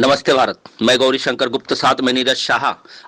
नमस्ते भारत। मैं गौरी शंकर गुप्त, साथ में नीरज शाह।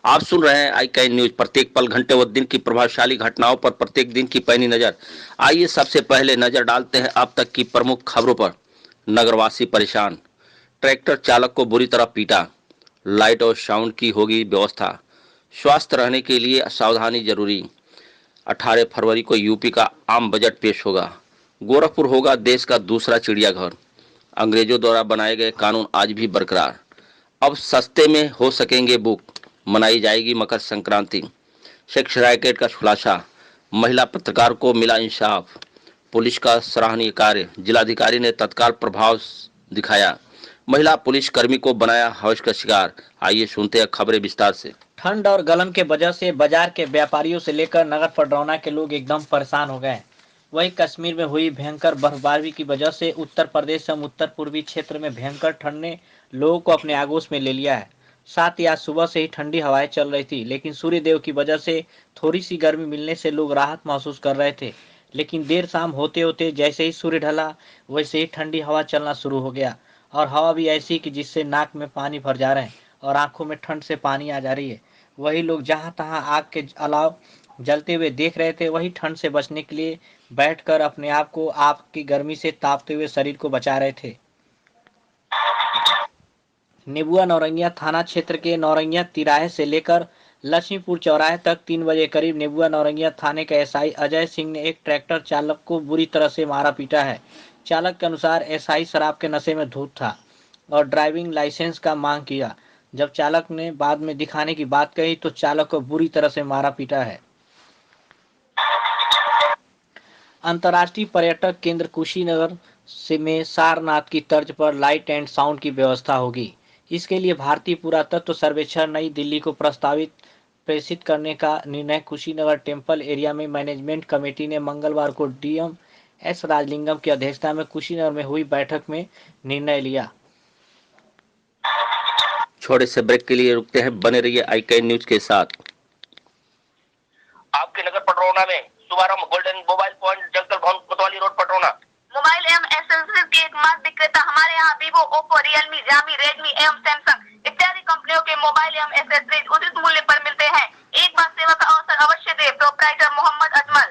आप सुन रहे हैं आई कैन न्यूज। प्रत्येक पल, घंटे व दिन की प्रभावशाली घटनाओं पर प्रत्येक दिन की पैनी नजर। आइए सबसे पहले नजर डालते हैं अब तक की प्रमुख खबरों पर। नगरवासी परेशान, ट्रैक्टर चालक को बुरी तरह पीटा। लाइट और साउंड की होगी व्यवस्था। स्वस्थ रहने के लिए सावधानी जरूरी। 18 फरवरी को यूपी का आम बजट पेश होगा। गोरखपुर होगा देश का दूसरा चिड़ियाघर। अंग्रेजों द्वारा बनाए गए कानून आज भी बरकरार। अब सस्ते में हो सकेंगे बुक। मनाई जाएगी मकर संक्रांति। सेक्स रैकेट का खुलासा। महिला पत्रकार को मिला इंसाफ। पुलिस का सराहनीय कार्य। जिलाधिकारी ने तत्काल प्रभाव दिखाया। महिला पुलिसकर्मी को बनाया हवस का शिकार। आइए सुनते हैं खबरें विस्तार से। ठंड और गलन के वजह से बाजार के व्यापारियों से लेकर नगर पडरौना के लोग एकदम परेशान हो गए। वहीं कश्मीर में हुई भयंकर बर्फबारी की वजह से उत्तर प्रदेश एवं उत्तर पूर्वी क्षेत्र में भयंकर ठंड ने लोगों को अपने आगोश में ले लिया है। साथ ही आज सुबह से ही ठंडी हवाएं चल रही थी, लेकिन सूर्य देव की वजह से थोड़ी सी गर्मी मिलने से लोग राहत महसूस कर रहे थे। लेकिन देर शाम होते होते जैसे ही सूर्य ढला, वैसे ही ठंडी हवा चलना शुरू हो गया। और हवा भी ऐसी कि जिससे नाक में पानी भर जा रहे हैं और आंखों में ठंड से पानी आ जा रही है। वही लोग जहां तहां आग के अलाव जलते हुए देख रहे थे, वही ठंड से बचने के लिए बैठकर अपने आप को आग की गर्मी से तापते हुए शरीर को बचा रहे थे। नेबुआ नौरंगिया थाना क्षेत्र के नौरंगिया तिराहे से लेकर लक्ष्मीपुर चौराहे तक 3 बजे करीब नेबुआ नौरंगिया थाने के एसआई अजय सिंह ने एक ट्रैक्टर चालक को बुरी तरह से मारा पीटा है। चालक के अनुसार एसआई शराब के नशे में धुत था और ड्राइविंग लाइसेंस का मांग किया। जब चालक ने बाद में दिखाने की बात कही तो चालक को बुरी तरह से मारा पीटा है। अंतर्राष्ट्रीय पर्यटक केंद्र कुशीनगर में सारनाथ की तर्ज पर लाइट एंड साउंड की व्यवस्था होगी। इसके लिए भारतीय पुरातत्व सर्वेक्षण नई दिल्ली को प्रस्तावित प्रेषित करने का निर्णय कुशीनगर टेम्पल एरिया में मैनेजमेंट कमेटी ने मंगलवार को डीएम एस राजलिंगम की अध्यक्षता में कुशीनगर में हुई बैठक में निर्णय लिया। छोटे से ब्रेक के लिए रुकते हैं, बने रहिए आई कैन न्यूज के साथ। आपके नगर पटरौना में शुभारंभ गोल्डन मोबाइल पॉइंट, जगदल भवन, कोतवाली रोड, पटरौना। मोबाइल एवं एसेसरीज के एकमात्र विक्रेता हमारे यहाँ Vivo, Oppo, Realme, Jami, Redmi एवं सैमसंग इत्यादि कंपनियों के मोबाइल एवं एसेसरीज उचित मूल्य पर मिलते हैं। एक बार सेवा का अवसर अवश्य दे। प्रोप्राइटर मोहम्मद अजमल,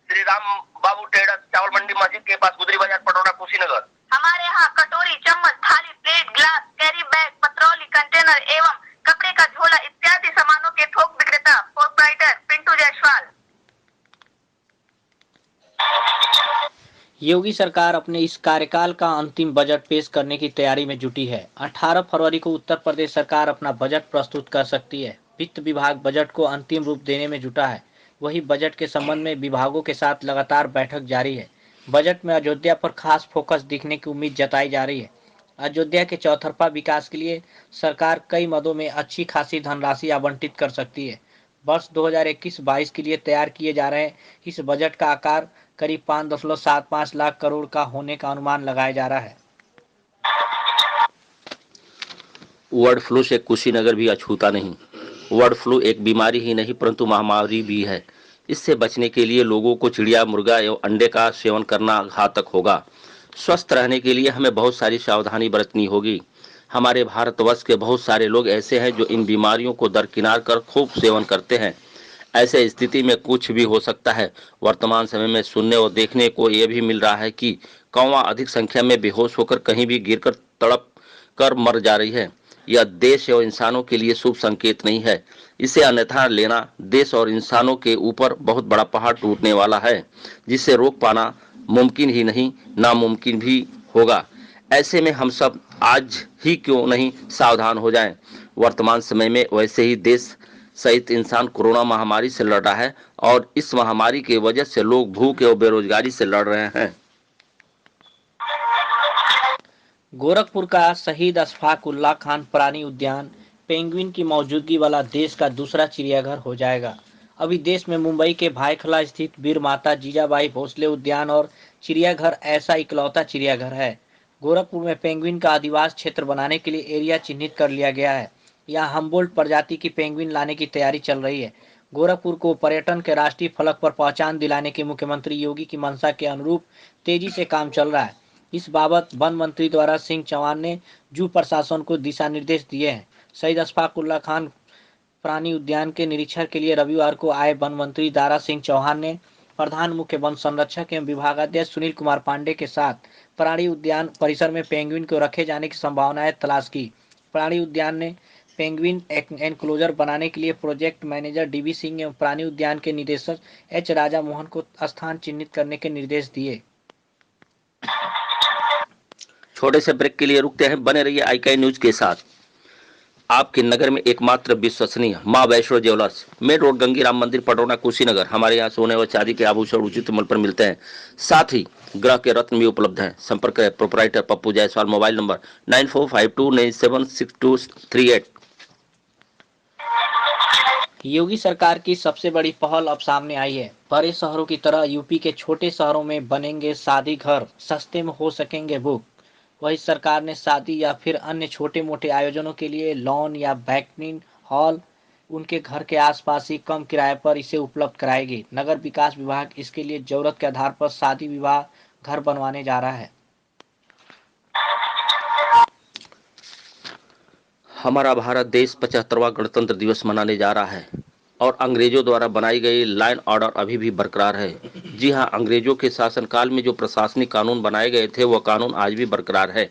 श्री राम बाबू ट्रेडर्स, चावल मंडी मस्जिद के पास, गुदरी बाजार, पटरौना, कुशीनगर। हमारे यहाँ कटोरी, चम्मच, थाली, प्लेट, गिलास, कैरी बैग, पत्रौली, कंटेनर एवं कपड़े का झोला इत्यादि सामानों के थोक विक्रेता प्रोप्राइटर पिंटू जायसवाल। योगी सरकार अपने इस कार्यकाल का अंतिम बजट पेश करने की तैयारी में जुटी है। 18 फरवरी को उत्तर प्रदेश सरकार अपना बजट प्रस्तुत कर सकती है। वित्त विभाग बजट को अंतिम रूप देने में जुटा है। वही बजट के संबंध में विभागों के साथ लगातार बैठक जारी है। बजट में अयोध्या पर खास फोकस दिखने की उम्मीद जताई जा रही है। अयोध्या के चौतरफा विकास के लिए सरकार कई मदों में अच्छी खासी धनराशि आवंटित कर सकती है। वर्ष 2021-22 के लिए तैयार किए जा रहे इस बजट का आकार करीब 5.75 लाख करोड़ का होने का अनुमान लगाया जा रहा है। बर्ड फ्लू से कुशीनगर भी अछूता नहीं। बर्ड फ्लू एक बीमारी ही नहीं परंतु महामारी भी है। इससे बचने के लिए लोगों को चिड़िया, मुर्गा एवं अंडे का सेवन करना घातक होगा। स्वस्थ रहने के लिए हमें बहुत सारी सावधानी बरतनी होगी। हमारे भारतवर्ष के बहुत सारे लोग ऐसे हैं जो इन बीमारियों को दरकिनार कर खूब सेवन करते हैं। ऐसे स्थिति में कुछ भी हो सकता है। वर्तमान समय में सुनने और देखने को यह भी मिल रहा है कि कौवा अधिक संख्या में बेहोश होकर कहीं भी गिरकर तड़प कर मर जा रही है। यह देश और इंसानों के लिए शुभ संकेत नहीं है। इसे अन्यथा लेना देश और इंसानों के ऊपर बहुत बड़ा पहाड़ टूटने वाला है, जिसे रोक पाना मुमकिन ही नहीं नामुमकिन भी होगा। ऐसे में हम सब आज ही क्यों नहीं सावधान हो जाएं। वर्तमान समय में वैसे ही देश सहित इंसान कोरोना महामारी से लड़ रहा है और इस महामारी की वजह से लोग भूख और बेरोजगारी से लड़ रहे हैं। गोरखपुर का शहीद अशफाक उल्लाह खान प्राणी उद्यान पेंगुइन की मौजूदगी वाला देश का दूसरा चिड़ियाघर हो जाएगा। अभी देश में मुंबई के भायखला स्थित वीर माता जीजाबाई भोसले उद्यान और चिड़ियाघर ऐसा इकलौता चिड़ियाघर है। गोरखपुर में पेंगुइन का आदिवास क्षेत्र बनाने के लिए एरिया चिन्हित कर लिया गया है। यहाँ हम्बोल्ट प्रजाति की पेंगुइन लाने की तैयारी चल रही है। गोरखपुर को पर्यटन के राष्ट्रीय फलक पर पहचान दिलाने की मुख्यमंत्री योगी की मंशा के अनुरूप तेजी से काम चल रहा है। इस बाबत वन मंत्री द्वारा सिंह चौहान ने जू प्रशासन को दिशा निर्देश दिए हैं। शहीद अशफाक उल्लाह खान प्राणी उद्यान के निरीक्षण के लिए रविवार को आए वन मंत्री दारा सिंह चौहान ने प्रधान मुख्य वन संरक्षक एवं विभागाध्यक्ष सुनील कुमार पांडे के साथ प्राणी उद्यान परिसर में पेंगुइन को रखे जाने की संभावनाएं तलाश की। प्राणी उद्यान ने पेंगुइन एनक्लोजर बनाने के लिए प्रोजेक्ट मैनेजर डीवी सिंह एवं प्राणी उद्यान के निदेशक एच राजा मोहन को स्थान चिन्हित करने के निर्देश दिए। छोटे से ब्रेक के लिए रुकते हैं, बने रहिए IKI न्यूज के साथ। आपके नगर में एकमात्र विश्वसनीय मां वैष्णो ज्वेलर्स, मेन रोड, गंगीराम मंदिर, पटौना, कुशीनगर। हमारे यहाँ सोने व चांदी के आभूषण उचित मूल्य पर मिलते हैं, साथ ही ग्रह के रत्न भी उपलब्ध हैं। संपर्क करें proprietor Pappu Jaiswal, mobile number 9452976238। योगी सरकार की सबसे बड़ी पहल अब सामने आई है। बड़े शहरों की तरह यूपी के छोटे शहरों में बनेंगे शादी घर, सस्ते में हो सकेंगे बुक। वही सरकार ने शादी या फिर अन्य छोटे मोटे आयोजनों के लिए लॉन या बैंक्वेट हॉल उनके घर के आसपास ही कम किराए पर इसे उपलब्ध कराएगी। नगर विकास विभाग इसके लिए जरूरत के आधार पर शादी विवाह घर बनवाने जा रहा है। हमारा भारत देश 75वां गणतंत्र दिवस मनाने जा रहा है और अंग्रेजों द्वारा बनाई गई लॉ एंड ऑर्डर अभी भी बरकरार है। जी हां, अंग्रेजों के शासनकाल में जो प्रशासनिक कानून बनाए गए थे वह कानून आज भी बरकरार है।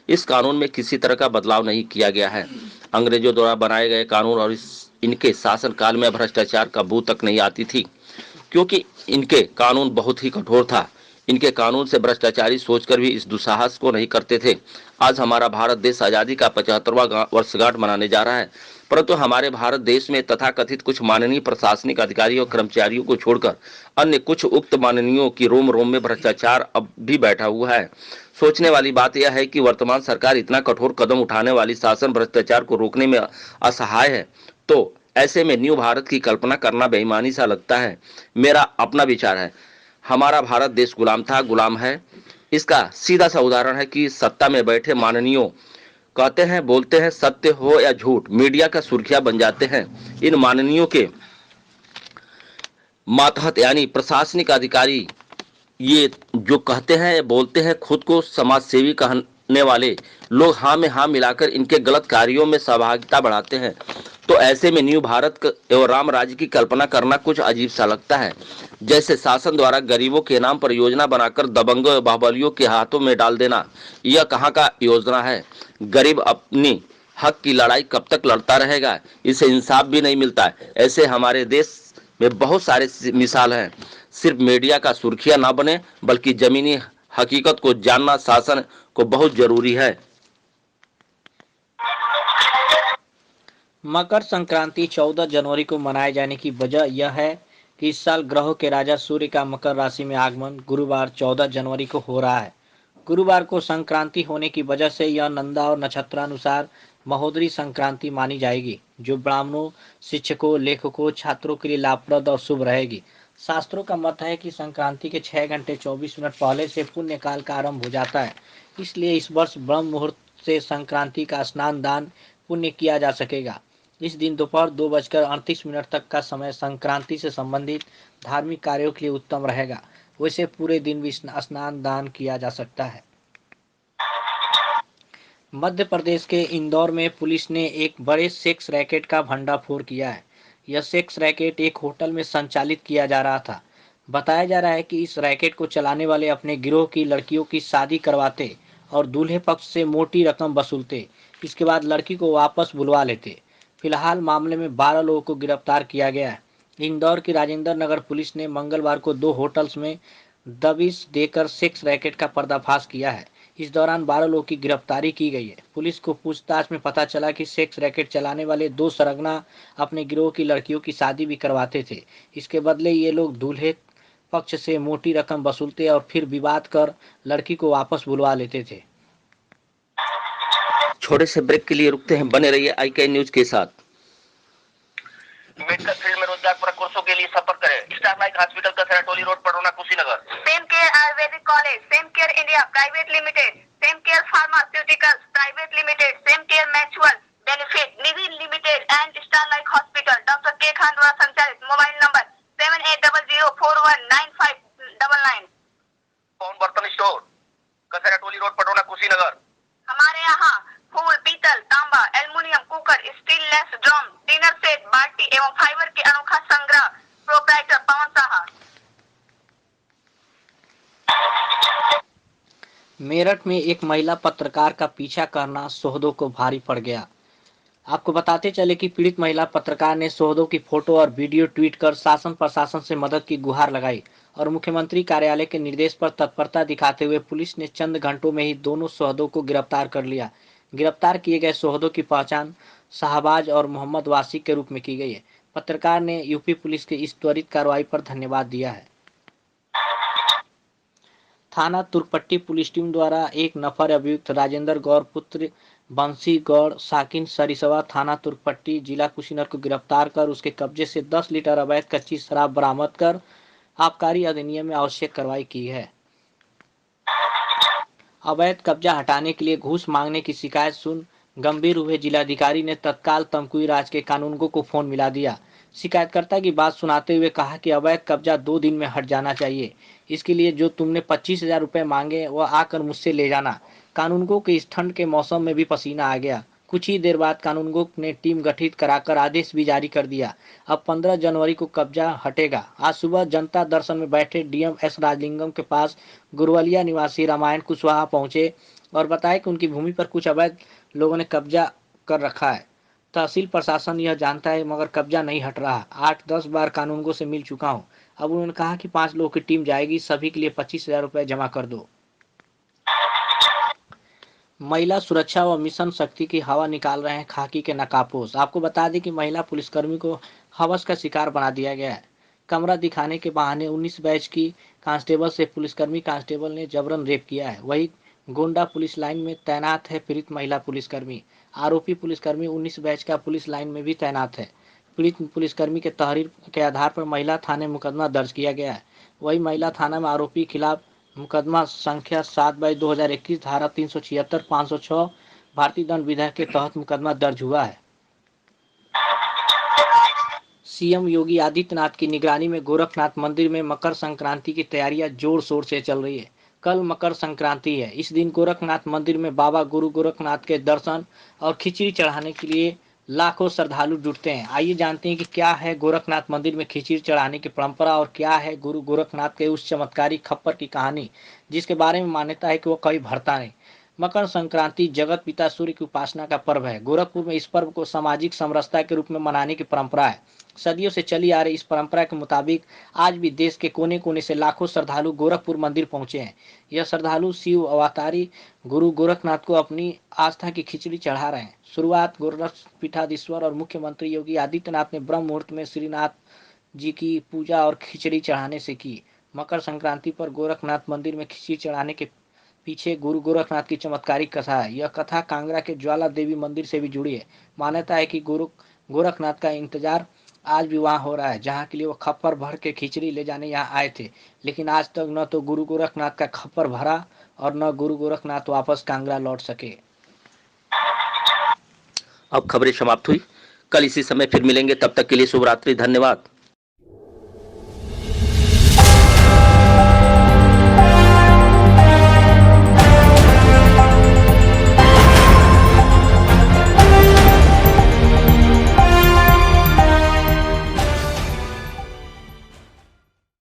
इस कानून में किसी तरह का बदलाव नहीं किया गया है। अंग्रेजों द्वारा बनाए गए कानून और इनके शासनकाल में भ्रष्टाचार का बू तक नहीं आती थी, क्योंकि इनके कानून बहुत ही कठोर था। इनके कानून से भ्रष्टाचारी सोचकर भी इस दुस्साहस को नहीं करते थे। आज हमारा भारत देश आज़ादी का 75वां वर्षगांठ मनाने जा रहा है, परंतु हमारे भारत देश में तथाकथित कुछ माननीय प्रशासनिक अधिकारियों और कर्मचारियों को छोड़कर अन्य कुछ उक्त माननीयों की रोम रोम में भ्रष्टाचार अब भी बैठा हुआ है। सोचने वाली बात यह है कि वर्तमान सरकार इतना कठोर कदम उठाने वाली शासन भ्रष्टाचार को रोकने में असहाय है, तो ऐसे में न्यू भारत की कल्पना करना बेईमानी सा लगता है। मेरा अपना विचार है, हमारा भारत देश गुलाम था, गुलाम है। इसका सीधा सा उदाहरण है कि सत्ता में बैठे माननीयों कहते हैं, बोलते हैं, सत्य हो या झूठ, मीडिया का सुर्खियां बन जाते हैं। इन माननीयों के मातहत यानी प्रशासनिक अधिकारी ये जो कहते हैं, बोलते हैं, खुद को समाज सेवी कहने वाले लोग हाँ में हाँ मिलाकर इनके गलत कार्यों में सहभागिता बढ़ाते हैं। तो ऐसे में न्यू भारत एवं राम राज्य की कल्पना करना कुछ अजीब सा लगता है। जैसे शासन द्वारा गरीबों के नाम पर योजना बनाकर दबंगों व बाहुबलियों के हाथों में डाल देना, यह कहाँ का योजना है। गरीब अपनी हक की लड़ाई कब तक लड़ता रहेगा, इसे इंसाफ भी नहीं मिलता है। ऐसे हमारे देश में बहुत सारे मिसाल हैं। सिर्फ मीडिया का सुर्खियां ना बने, बल्कि जमीनी हकीकत को जानना शासन को बहुत जरूरी है। मकर संक्रांति 14 जनवरी को मनाए जाने की वजह यह है कि इस साल ग्रहों के राजा सूर्य का मकर राशि में आगमन गुरुवार 14 जनवरी को हो रहा है। गुरुवार को संक्रांति होने की वजह से यह नंदा और नक्षत्रानुसार महोदरी संक्रांति मानी जाएगी, जो ब्राह्मणों, शिक्षकों, लेखकों, छात्रों के लिए लाभप्रद और शुभ रहेगी। शास्त्रों का मत है कि संक्रांति के 6 घंटे 24 मिनट पहले से पुण्य काल का आरंभ हो जाता है, इसलिए इस वर्ष ब्रह्म मुहूर्त से संक्रांति का स्नान दान पुण्य किया जा सकेगा। इस दिन दोपहर 2:38 तक का समय संक्रांति से संबंधित धार्मिक कार्यों के लिए उत्तम रहेगा। वैसे पूरे दिन भी स्नान दान किया जा सकता है। मध्य प्रदेश के इंदौर में पुलिस ने एक बड़े सेक्स रैकेट का भंडाफोड़ किया है। यह सेक्स रैकेट एक होटल में संचालित किया जा रहा था। बताया जा रहा है कि इस रैकेट को चलाने वाले अपने गिरोह की लड़कियों की शादी करवाते और दूल्हे पक्ष से मोटी रकम वसूलते, इसके बाद लड़की को वापस बुलवा लेते। फिलहाल मामले में 12 लोगों को गिरफ्तार किया गया है। इंदौर की राजेंद्र नगर पुलिस ने मंगलवार को 2 होटल्स में दबिश देकर सेक्स रैकेट का पर्दाफाश किया है। इस दौरान 12 लोगों की गिरफ्तारी की गई है। पुलिस को पूछताछ में पता चला कि सेक्स रैकेट चलाने वाले 2 सरगना अपने गिरोह की लड़कियों की शादी भी करवाते थे। इसके बदले ये लोग दूल्हे पक्ष से मोटी रकम वसूलते और फिर विवाद कर लड़की को वापस बुलवा लेते थे। छोटे से ब्रेक के लिए रुकते हैं, बने रहिए IKI न्यूज के साथ। मेडिकल फील्ड में रोजगार पर कोर्सों के लिए संपर्क करें। Starlight hospital Kasra Toli road, Pataona, Kushinagar. Same care ayurvedic college, same care India private limited, same care pharmaceuticals private limited, same care mutual benefit निविल limited and Starlight hospital, doctor K Khan द्वारा संचालित। Mobile number 7800419599। पवन बर्तन स्टोर, कसरा टोली फाइबर के अनोखा संग्रह, proprietor पवन साहा। मेरठ में एक महिला पत्रकार का पीछा करना सोहदों को भारी पड़ गया। आपको बताते चले कि पीड़ित महिला पत्रकार ने सोहदों की फोटो और वीडियो ट्वीट कर शासन प्रशासन से मदद की गुहार लगाई और मुख्यमंत्री कार्यालय के निर्देश पर तत्परता दिखाते हुए पुलिस ने चंद घंटों में ही दोनों सोहदों को गिरफ्तार कर लिया। गिरफ्तार किए गए सोहदों की पहचान शाहबाज और मोहम्मद वासी के रूप में की गई है। पत्रकार ने यूपी पुलिस की इस त्वरित कार्रवाई पर धन्यवाद दिया है। थाना तुर्कपट्टी पुलिस टीम द्वारा एक नफर अभियुक्त राजेंद्र गौर पुत्र बंसी गौड़ साकिन सरिसवा थाना तुर्कपट्टी जिला कुशीनगर को गिरफ्तार कर उसके कब्जे से 10 लीटर अवैध कच्ची शराब बरामद कर आबकारी अधिनियम में आवश्यक कार्रवाई की है। अवैध कब्जा हटाने के लिए घूस मांगने की शिकायत सुन गंभीर हुए जिलाधिकारी ने तत्काल तमकुई राज के कानूनगो को फोन मिला दिया। शिकायतकर्ता की बात सुनाते हुए कहा कि अवैध कब्जा 2 दिन में हट जाना चाहिए। इसके लिए जो तुमने 25,000 रुपये मांगे वह आकर मुझसे ले जाना। कानूनगो के इस ठंड के मौसम में भी पसीना आ गया। कुछ ही देर बाद कानूनगो ने टीम गठित कराकर आदेश भी जारी कर दिया। अब 15 जनवरी को कब्जा हटेगा। आज सुबह जनता दर्शन में बैठे डीएम एस राजलिंगम के पास गुरवलिया निवासी रामायण कुशवाहा पहुंचे और बताया कि उनकी भूमि पर कुछ अवैध लोगों ने कब्जा कर रखा है। तहसील प्रशासन यह जानता है मगर कब्जा नहीं हट रहा। 8-10 बार कानूनगो से मिल चुका हूं। अब उन्होंने कहा कि 5 लोगों की टीम जाएगी, सभी के लिए 25,000 रुपये जमा कर दो। महिला सुरक्षा व मिशन शक्ति की हवा निकाल रहे हैं खाकी के नकाबपोश। आपको बता दें कि महिला पुलिसकर्मी को हवस का शिकार बना दिया गया है। कमरा दिखाने के बहाने 19 बैच की कांस्टेबल से पुलिसकर्मी कांस्टेबल ने जबरन रेप किया है। वही गोंडा पुलिस लाइन में तैनात है पीड़ित महिला पुलिसकर्मी। आरोपी पुलिसकर्मी 19 बैच का पुलिस लाइन में भी तैनात है। पीड़ित पुलिसकर्मी के तहरीर के आधार पर महिला थाने मुकदमा दर्ज किया गया है। वही महिला थाना में आरोपी खिलाफ मुकदमा संख्या 7/2021 धारा 376, 506 भारतीय दंड विधेयक के तहत मुकदमा दर्ज हुआ है। सीएम योगी आदित्यनाथ की निगरानी में गोरखनाथ मंदिर में मकर संक्रांति की तैयारियां जोर शोर से चल रही है। कल मकर संक्रांति है। इस दिन गोरखनाथ मंदिर में बाबा गुरु गोरखनाथ के दर्शन और खिचड़ी चढ़ाने के लिए लाखों श्रद्धालु जुटते हैं। आइए जानते हैं कि क्या है गोरखनाथ मंदिर में खिचड़ी चढ़ाने की परंपरा और क्या है गुरु गोरखनाथ के उस चमत्कारी खप्पर की कहानी जिसके बारे में मान्यता है कि वो कभी भरता नहीं। मकर संक्रांति जगत पिता सूर्य की उपासना का पर्व है। गोरखपुर में इस पर्व को सामाजिक समरसता के रूप में मनाने की परंपरा है। सदियों से चली आ रही इस परंपरा के मुताबिक आज भी देश के कोने कोने से लाखों श्रद्धालु गोरखपुर मंदिर पहुंचे हैं। यह श्रद्धालु शिव अवतारी गुरु गोरखनाथ को अपनी आस्था की खिचड़ी चढ़ा रहे हैं। शुरुआत गोरख पीठाधीश्वर और मुख्यमंत्री योगी आदित्यनाथ ने ब्रह्म मुहूर्त में श्रीनाथ जी की पूजा और खिचड़ी चढ़ाने से की। मकर संक्रांति पर गोरखनाथ मंदिर में खिचड़ी चढ़ाने के पीछे गुरु गोरखनाथ की चमत्कारिक कथा है। यह कथा कांगड़ा के ज्वाला देवी मंदिर से भी जुड़ी है। मान्यता है कि गुरु गोरखनाथ का इंतजार आज भी वहां हो रहा है जहां के लिए वो खप्पर भर के खिचड़ी ले जाने यहाँ आए थे, लेकिन आज तक न तो गुरु गोरखनाथ का खप्पर भरा और न गुरु गोरखनाथ वापस कांगड़ा लौट सके। अब खबरें समाप्त हुई। कल इसी समय फिर मिलेंगे, तब तक के लिए शुभ रात्रि, धन्यवाद।